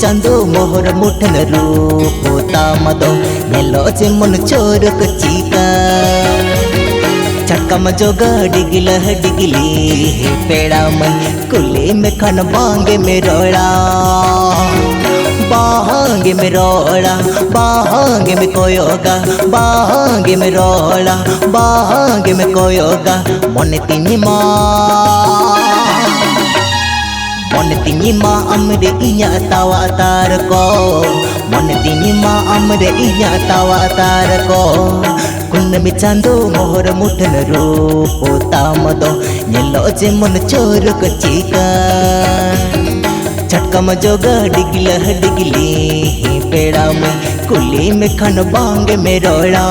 चांदो मोहर मुठन रूप तामदो नेलो जे मन चोर कचिका चटका मजोगा डिगिला डिगिली पेड़ा मन कुले में खन बांगे में रोड़ा बांगे में रोड़ा बांगे में कोयोगा बांगे में रोड़ा बांगे में कोयोगा मन तिनी माँ अमरे इया तावा तार को मन तिनी माँ अमरे इया तावा तार को कुन्न में चांदो मोहर मुठन रूप तामदो नेलो जे मन चोर कचिका चटका मजोगा डिगिला डिगिली पेड़ा में कुली में खन बांगे में रोड़ा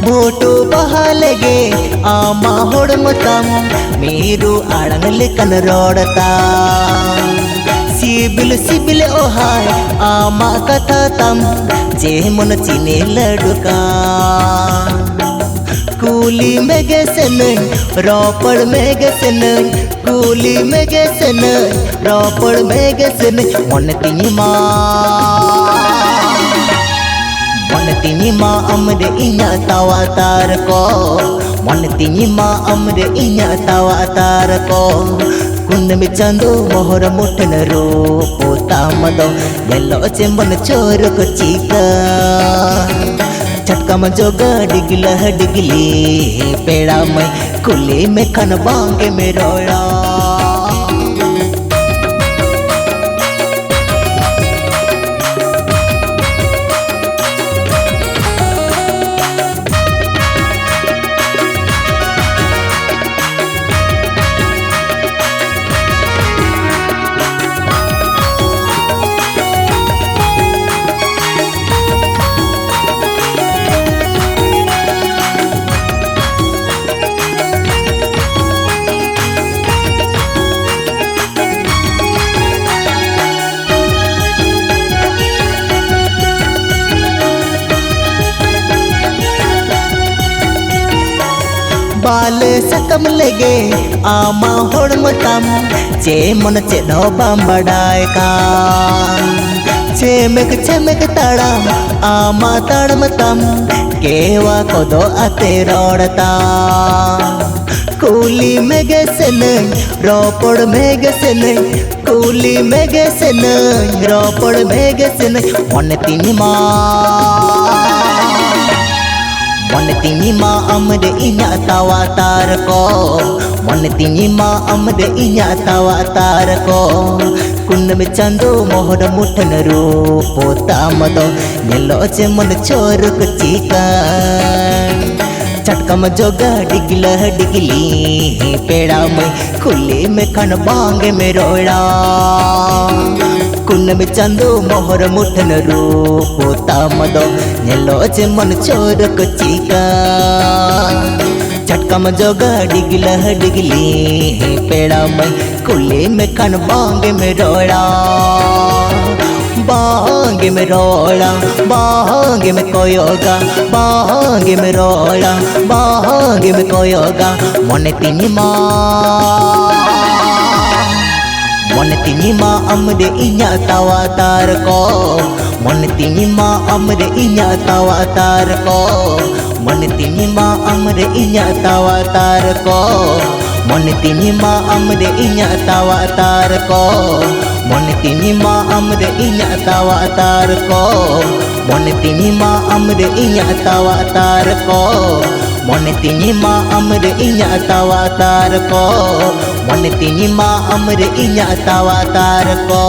बोटो बहालगे आमा होड़मतम मेरू आड़ंगले कन रोड़ता सिबिल सिबिल ओहाय आमा कथा तम जे मन चिने लड़का कूली में गेसन रोपड़ में गेसन कूली में गेसन रोपड़ में गेसन मन तिनी माँ अमरे इया तावा तार को मन तिनी माँ अमरे इया तावा तार को कुन्न में चांदो मोहर मुठन रूप तामदो नेलो जे मन चोर कचिका चटका मजोगा डिगिला डिगिली पेड़ा में कुले में खन बांगे में रोड़ा बाल सकम लगे आमा होड़मतम चे मन चे नो बड़ाए का चेमक तड़ा आमा तड़मतम केवा को दो आते रोड़ता कूली में गेसन रोपड़ में गेसन कूली में गेसन रोपड़ में गेसन मन तिनी माँ अमरे इया तावा तार को मन तिनी माँ अमरे इया तावा तार को कुन्न में चांदो मोहर मुठन रूप तामदो नेलो जे मन चोर कचिका चटका मजोगा डिगिला डिगिली पेड़ा में कुले में खन बांगे में रोड़ा कुन्न में चांदो मोहर मुठन रूप तामदो नेलो जे मन चोर कचिका चटका मजोगा डिगिला डिगिली पेड़ा में कुले में खन बांगे में रोड़ा बांगे में रोड़ा बांगे में कोयोगा बांगे में रोड़ा बांगे में कोयोगा मन तिनी माँ अमरे इया तावा तार को मन तिनी माँ अमरे इया तावा तार को मन तिनी माँ अमरे इया तावा तार को मन तिनी माँ अमरे इया तावा तार को मन तिनी माँ अमरे इया तावा तार को मन तिनी माँ अमरे इया तावा तार को मन तिनी माँ अमरे इया तावा तार को मन तिनी माँ अमरे इया तावा तार को।